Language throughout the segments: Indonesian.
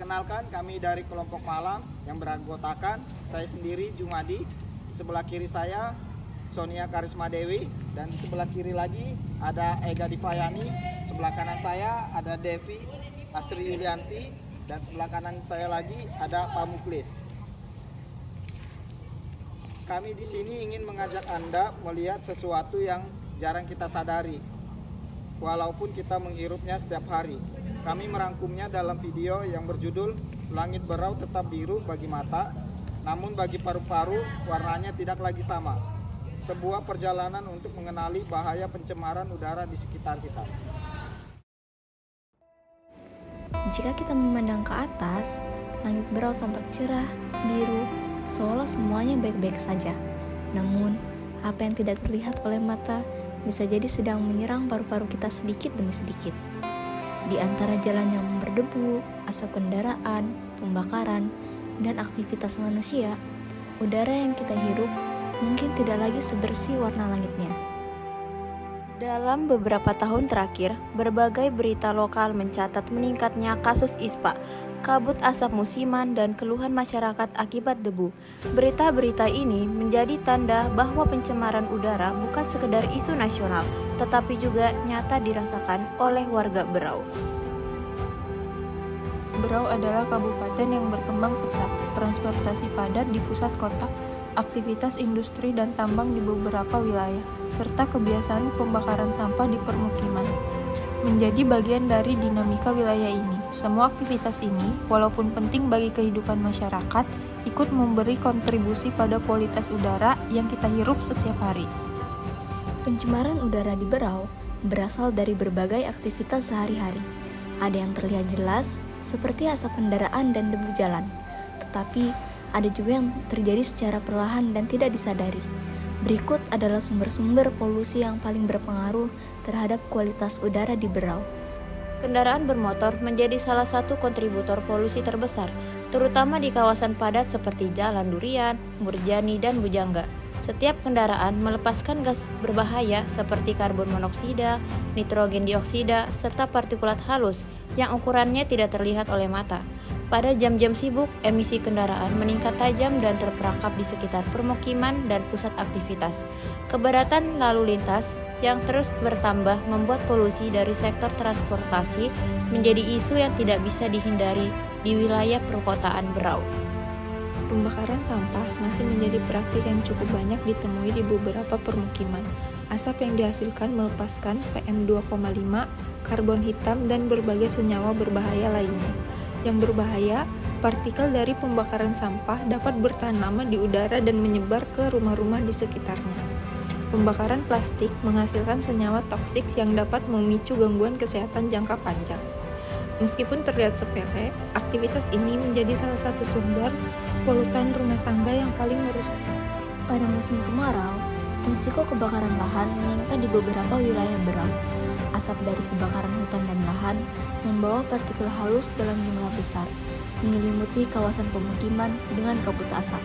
Perkenalkan, kami dari kelompok malam yang beranggotakan saya sendiri Jumadi, di sebelah kiri saya Sonia Karisma Dewi, dan di sebelah kiri lagi ada Ega Divayani, sebelah kanan saya ada Devi Astri Yulianti, dan sebelah kanan saya lagi ada Pak Muklis. Kami di sini ingin mengajak Anda melihat sesuatu yang jarang kita sadari, walaupun kita menghirupnya setiap hari. Kami merangkumnya dalam video yang berjudul Langit Berau Tetap Biru Bagi Mata, namun bagi paru-paru warnanya tidak lagi sama. Sebuah perjalanan untuk mengenali bahaya pencemaran udara di sekitar kita. Jika kita memandang ke atas, langit berau tampak cerah, biru, seolah semuanya baik-baik saja. Namun, apa yang tidak terlihat oleh mata bisa jadi sedang menyerang paru-paru kita sedikit demi sedikit. Di antara jalan yang berdebu, asap kendaraan, pembakaran, dan aktivitas manusia, udara yang kita hirup mungkin tidak lagi sebersih warna langitnya. Dalam beberapa tahun terakhir, berbagai berita lokal mencatat meningkatnya kasus ISPA, kabut asap musiman, dan keluhan masyarakat akibat debu. Berita-berita ini menjadi tanda bahwa pencemaran udara bukan sekedar isu nasional, tetapi juga nyata dirasakan oleh warga Berau. Berau adalah kabupaten yang berkembang pesat, transportasi padat di pusat kota, aktivitas industri dan tambang di beberapa wilayah, serta kebiasaan pembakaran sampah di permukiman. Menjadi bagian dari dinamika wilayah ini, semua aktivitas ini, walaupun penting bagi kehidupan masyarakat, ikut memberi kontribusi pada kualitas udara yang kita hirup setiap hari. Pencemaran udara di Berau berasal dari berbagai aktivitas sehari-hari. Ada yang terlihat jelas, seperti asap kendaraan dan debu jalan. Tetapi, ada juga yang terjadi secara perlahan dan tidak disadari. Berikut adalah sumber-sumber polusi yang paling berpengaruh terhadap kualitas udara di Berau. Kendaraan bermotor menjadi salah satu kontributor polusi terbesar, terutama di kawasan padat seperti Jalan Durian, Murjani, dan Bujangga. Setiap kendaraan melepaskan gas berbahaya seperti karbon monoksida, nitrogen dioksida, serta partikulat halus yang ukurannya tidak terlihat oleh mata. Pada jam-jam sibuk, emisi kendaraan meningkat tajam dan terperangkap di sekitar permukiman dan pusat aktivitas. Kepadatan lalu lintas yang terus bertambah membuat polusi dari sektor transportasi menjadi isu yang tidak bisa dihindari di wilayah perkotaan Berau. Pembakaran sampah masih menjadi praktik yang cukup banyak ditemui di beberapa permukiman. Asap yang dihasilkan melepaskan PM2,5, karbon hitam, dan berbagai senyawa berbahaya lainnya. Yang berbahaya, partikel dari pembakaran sampah dapat bertahan lama di udara dan menyebar ke rumah-rumah di sekitarnya. Pembakaran plastik menghasilkan senyawa toksik yang dapat memicu gangguan kesehatan jangka panjang. Meskipun terlihat sepele, aktivitas ini menjadi salah satu sumber polutan rumah tangga yang paling merusak. Pada musim kemarau, risiko kebakaran lahan meningkat di beberapa wilayah Berau. Asap dari kebakaran hutan dan lahan membawa partikel halus dalam jumlah besar, menyelimuti kawasan pemukiman dengan kabut asap.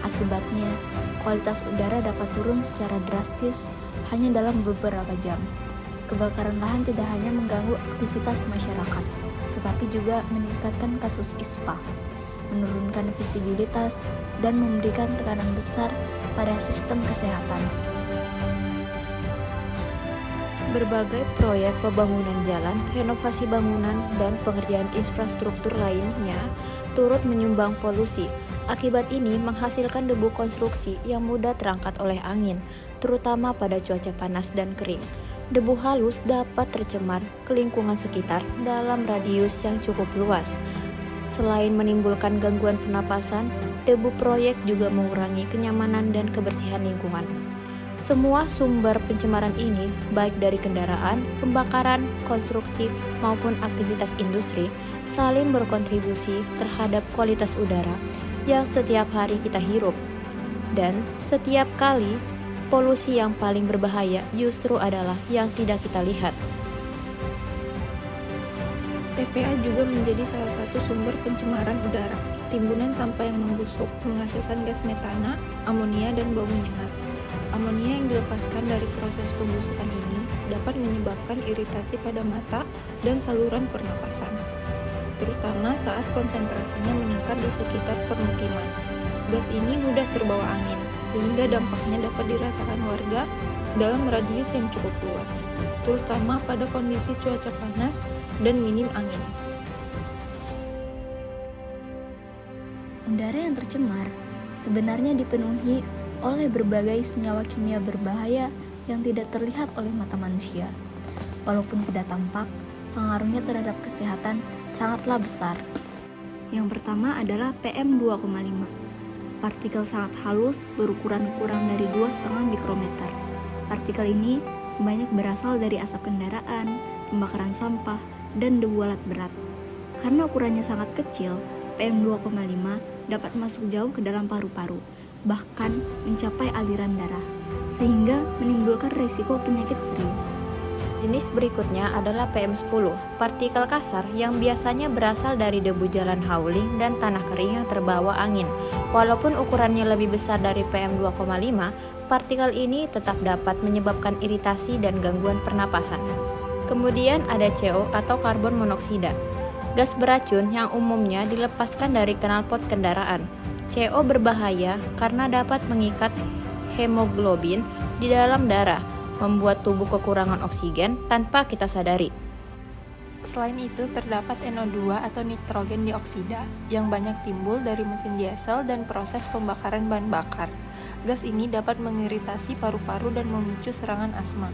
Akibatnya, kualitas udara dapat turun secara drastis hanya dalam beberapa jam. Kebakaran lahan tidak hanya mengganggu aktivitas masyarakat, tetapi juga meningkatkan kasus ISPA, menurunkan visibilitas, dan memberikan tekanan besar pada sistem kesehatan. Berbagai proyek pembangunan jalan, renovasi bangunan, dan pengerjaan infrastruktur lainnya turut menyumbang polusi. Akibat ini menghasilkan debu konstruksi yang mudah terangkat oleh angin, terutama pada cuaca panas dan kering. Debu halus dapat tercemar ke lingkungan sekitar dalam radius yang cukup luas. Selain menimbulkan gangguan pernapasan, debu proyek juga mengurangi kenyamanan dan kebersihan lingkungan. Semua sumber pencemaran ini, baik dari kendaraan, pembakaran, konstruksi, maupun aktivitas industri, saling berkontribusi terhadap kualitas udara yang setiap hari kita hirup. Dan setiap kali, polusi yang paling berbahaya justru adalah yang tidak kita lihat. TPA juga menjadi salah satu sumber pencemaran udara. Timbunan sampah yang membusuk menghasilkan gas metana, amonia, dan bau menyengat. Amonia yang dilepaskan dari proses pembusukan ini dapat menyebabkan iritasi pada mata dan saluran pernapasan. terutama saat konsentrasinya meningkat di sekitar permukiman. Gas ini mudah terbawa angin, sehingga dampaknya dapat dirasakan warga dalam radius yang cukup luas, terutama pada kondisi cuaca panas dan minim angin. Udara yang tercemar sebenarnya dipenuhi oleh berbagai senyawa kimia berbahaya yang tidak terlihat oleh mata manusia. Walaupun tidak tampak, pengaruhnya terhadap kesehatan sangatlah besar. Yang pertama adalah PM2,5. Partikel sangat halus berukuran kurang dari 2,5 mikrometer. Partikel ini banyak berasal dari asap kendaraan, pembakaran sampah, dan debu alat berat. Karena ukurannya sangat kecil, PM2,5 dapat masuk jauh ke dalam paru-paru, bahkan mencapai aliran darah, sehingga menimbulkan risiko penyakit serius. Jenis berikutnya adalah PM10, partikel kasar yang biasanya berasal dari debu jalan hauling dan tanah kering yang terbawa angin. Walaupun ukurannya lebih besar dari PM2,5, partikel ini tetap dapat menyebabkan iritasi dan gangguan pernapasan. Kemudian ada CO atau karbon monoksida, gas beracun yang umumnya dilepaskan dari knalpot kendaraan. CO berbahaya karena dapat mengikat hemoglobin di dalam darah, membuat tubuh kekurangan oksigen tanpa kita sadari. Selain itu, terdapat NO2 atau nitrogen dioksida yang banyak timbul dari mesin diesel dan proses pembakaran bahan bakar. Gas ini dapat mengiritasi paru-paru dan memicu serangan asma,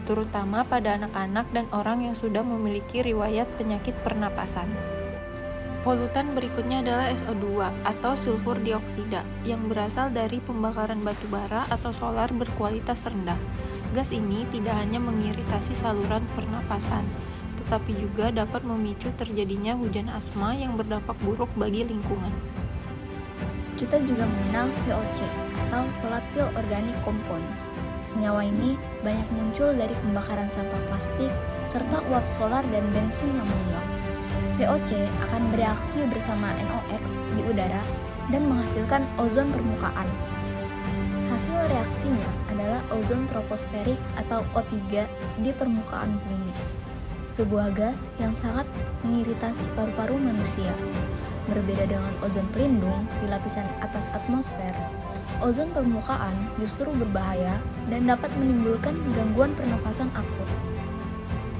terutama pada anak-anak dan orang yang sudah memiliki riwayat penyakit pernapasan. Polutan berikutnya adalah SO2 atau sulfur dioksida yang berasal dari pembakaran batu bara atau solar berkualitas rendah. Gas ini tidak hanya mengiritasi saluran pernapasan, tetapi juga dapat memicu terjadinya hujan asma yang berdampak buruk bagi lingkungan. Kita juga mengenal VOC atau Volatile Organic Compounds. Senyawa ini banyak muncul dari pembakaran sampah plastik serta uap solar dan bensin yang menguap. VOC akan bereaksi bersama NOx di udara dan menghasilkan ozon permukaan. Hasil reaksinya adalah ozon troposferik atau O3 di permukaan bumi. Sebuah gas yang sangat mengiritasi paru-paru manusia. Berbeda dengan ozon pelindung di lapisan atas atmosfer, ozon permukaan justru berbahaya dan dapat menimbulkan gangguan pernafasan akut.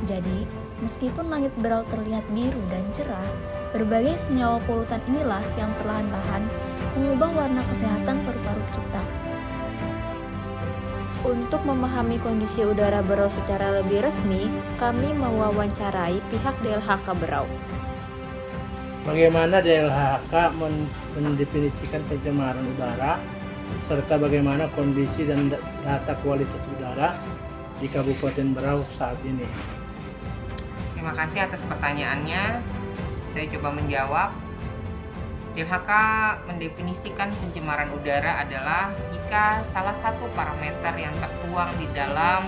Jadi, meskipun langit berau terlihat biru dan cerah, berbagai senyawa polutan inilah yang perlahan-lahan mengubah warna kesehatan paru-paru kita. Untuk memahami kondisi udara Berau secara lebih resmi, kami mewawancarai pihak DLHK Berau. Bagaimana DLHK mendefinisikan pencemaran udara, serta bagaimana kondisi dan data kualitas udara di Kabupaten Berau saat ini? Terima kasih atas pertanyaannya. Saya coba menjawab. DLHK mendefinisikan pencemaran udara adalah jika salah satu parameter yang tertuang di dalam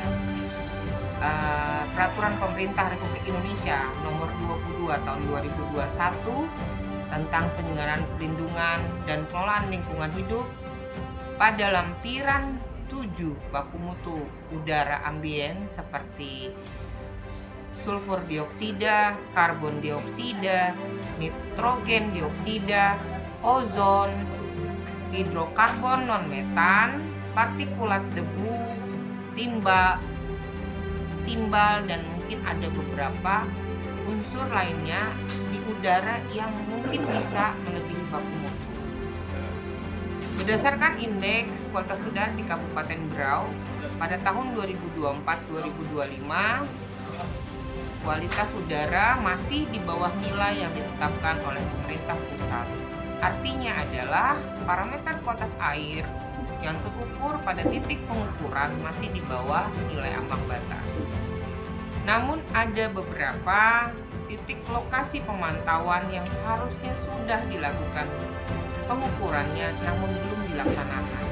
Peraturan Pemerintah Republik Indonesia Nomor 22 Tahun 2021 tentang penyelenggaraan perlindungan dan pengelolaan lingkungan hidup pada lampiran 7 baku mutu udara ambien seperti sulfur dioksida, karbon dioksida, nitrogen dioksida, ozon, hidrokarbon non-metan, partikulat debu, timbal, dan mungkin ada beberapa unsur lainnya di udara yang mungkin bisa melebihi baku mutu. Berdasarkan indeks kualitas udara di Kabupaten Berau pada tahun 2024-2025, kualitas udara masih di bawah nilai yang ditetapkan oleh pemerintah pusat. Artinya adalah parameter kualitas air yang terukur pada titik pengukuran masih di bawah nilai ambang batas. Namun ada beberapa titik lokasi pemantauan yang seharusnya sudah dilakukan pengukurannya namun belum dilaksanakan,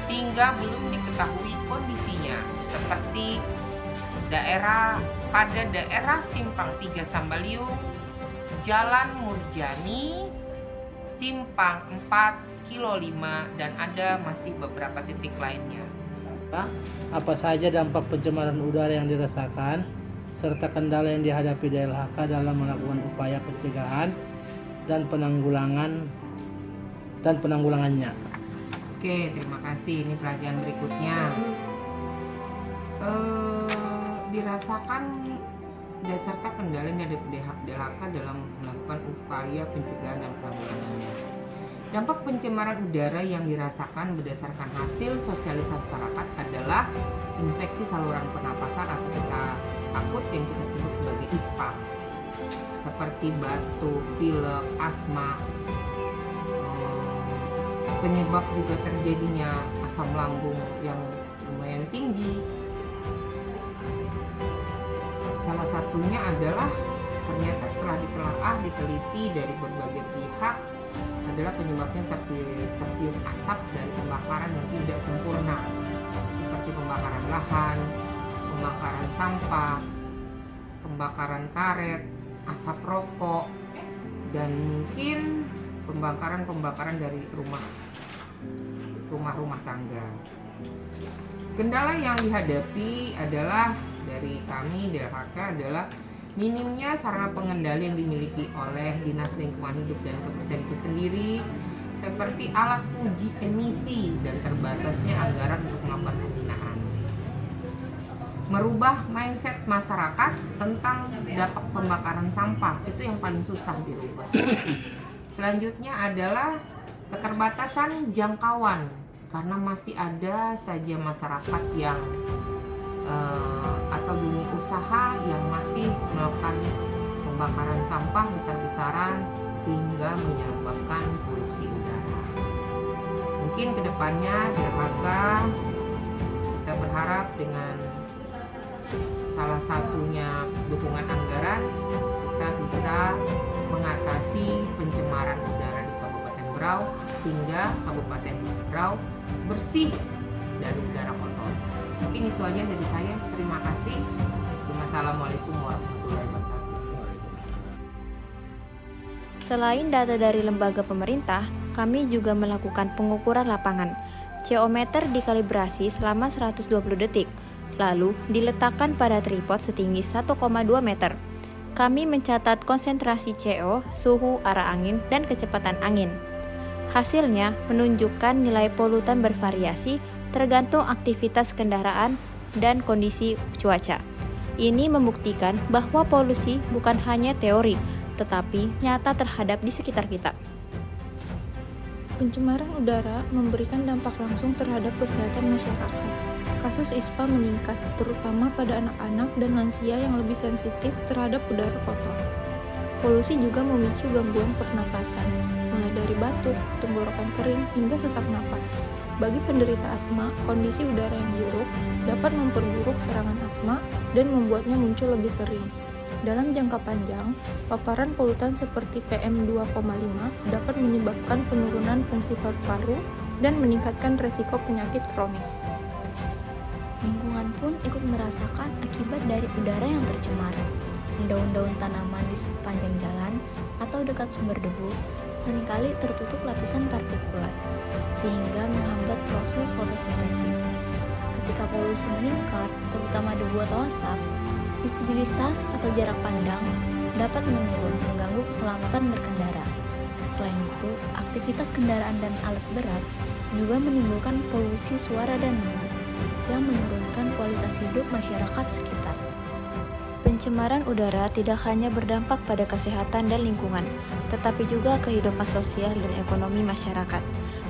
sehingga belum diketahui kondisinya, seperti pada daerah Simpang 3 Sambaliung, Jalan Murjani, Simpang 4, Kilo 5, dan ada masih beberapa titik lainnya. Apa saja dampak pencemaran udara yang dirasakan serta kendala yang dihadapi DLHK dalam melakukan upaya pencegahan dan penanggulangannya. Oke, terima kasih. Ini pelajaran berikutnya. Dirasakan beserta kendala yang dihadapi DLHK dalam melakukan upaya pencegahan dan penanggulangannya. Dampak pencemaran udara yang dirasakan berdasarkan hasil sosialisasi masyarakat adalah infeksi saluran pernapasan atau kita akut yang kita sebut sebagai ISPA, seperti batuk, pilek, asma. Penyebab juga terjadinya asam lambung yang lumayan tinggi. Salah satunya adalah ternyata setelah diteliti dari berbagai pihak adalah penyebabnya tertiup asap dari pembakaran yang tidak sempurna, seperti pembakaran lahan, pembakaran sampah, pembakaran karet, asap rokok, dan mungkin pembakaran dari rumah tangga. Kendala yang dihadapi adalah dari kami DLHK adalah minimnya sarana pengendali yang dimiliki oleh Dinas Lingkungan Hidup dan Kebersihan itu sendiri, seperti alat uji emisi dan terbatasnya anggaran untuk melakukan pembinaan. Merubah mindset masyarakat tentang dampak pembakaran sampah itu yang paling susah dirubah. Selanjutnya adalah keterbatasan jangkauan, karena masih ada saja masyarakat yang atau dunia usaha yang masih melakukan pembakaran sampah besar-besaran sehingga menyebabkan polusi udara. Mungkin kedepannya DLHK kita berharap dengan salah satunya dukungan anggaran kita bisa mengatasi pencemaran udara di Kabupaten Berau sehingga Kabupaten Berau bersih dari udara kotor. Mungkin itu aja dari saya. Terima kasih. Wassalamualaikum warahmatullahi wabarakatuh. Selain data dari lembaga pemerintah, kami juga melakukan pengukuran lapangan. CO meter dikalibrasi selama 120 detik, lalu diletakkan pada tripod setinggi 1,2 meter. Kami mencatat konsentrasi CO, suhu, arah angin, dan kecepatan angin. Hasilnya menunjukkan nilai polutan bervariasi tergantung aktivitas kendaraan dan kondisi cuaca. Ini membuktikan bahwa polusi bukan hanya teori, tetapi nyata terhadap di sekitar kita. Pencemaran udara memberikan dampak langsung terhadap kesehatan masyarakat. Kasus ISPA meningkat, terutama pada anak-anak dan lansia yang lebih sensitif terhadap udara kotor. Polusi juga memicu gangguan pernapasan, mulai dari batuk, tenggorokan kering, hingga sesak napas. Bagi penderita asma, kondisi udara yang buruk dapat memperburuk serangan asma dan membuatnya muncul lebih sering. Dalam jangka panjang, paparan polutan seperti PM2,5 dapat menyebabkan penurunan fungsi paru-paru dan meningkatkan resiko penyakit kronis. Lingkungan pun ikut merasakan akibat dari udara yang tercemar. Daun-daun tanaman di sepanjang jalan atau dekat sumber debu seringkali tertutup lapisan partikulat, sehingga menghambat proses fotosintesis. Ketika polusi meningkat, terutama debu atau asap, visibilitas atau jarak pandang dapat menurun, mengganggu keselamatan berkendara. Selain itu, aktivitas kendaraan dan alat berat juga menimbulkan polusi suara dan debu yang menurunkan kualitas hidup masyarakat sekitar. Pencemaran udara tidak hanya berdampak pada kesehatan dan lingkungan, tetapi juga kehidupan sosial dan ekonomi masyarakat.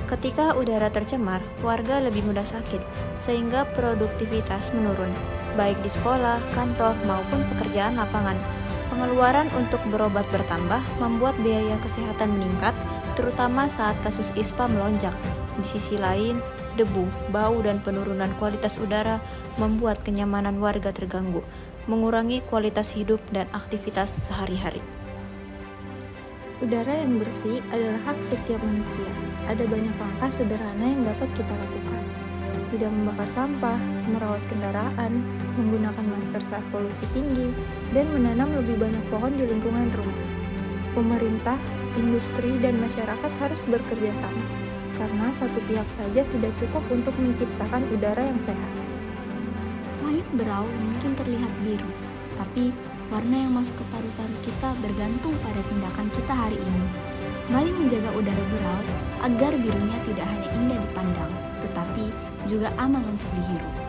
Ketika udara tercemar, warga lebih mudah sakit, sehingga produktivitas menurun, baik di sekolah, kantor, maupun pekerjaan lapangan. Pengeluaran untuk berobat bertambah, membuat biaya kesehatan meningkat, terutama saat kasus ISPA melonjak. Di sisi lain, debu, bau, dan penurunan kualitas udara membuat kenyamanan warga terganggu, mengurangi kualitas hidup dan aktivitas sehari-hari. Udara yang bersih adalah hak setiap manusia. Ada banyak langkah sederhana yang dapat kita lakukan. Tidak membakar sampah, merawat kendaraan, menggunakan masker saat polusi tinggi, dan menanam lebih banyak pohon di lingkungan rumah. Pemerintah, industri, dan masyarakat harus bekerja sama, karena satu pihak saja tidak cukup untuk menciptakan udara yang sehat. Langit Berau mungkin terlihat biru, Tapi warna yang masuk ke paru-paru kita bergantung pada tindakan kita hari ini. Mari menjaga udara berau agar birunya tidak hanya indah dipandang, tetapi juga aman untuk dihirup.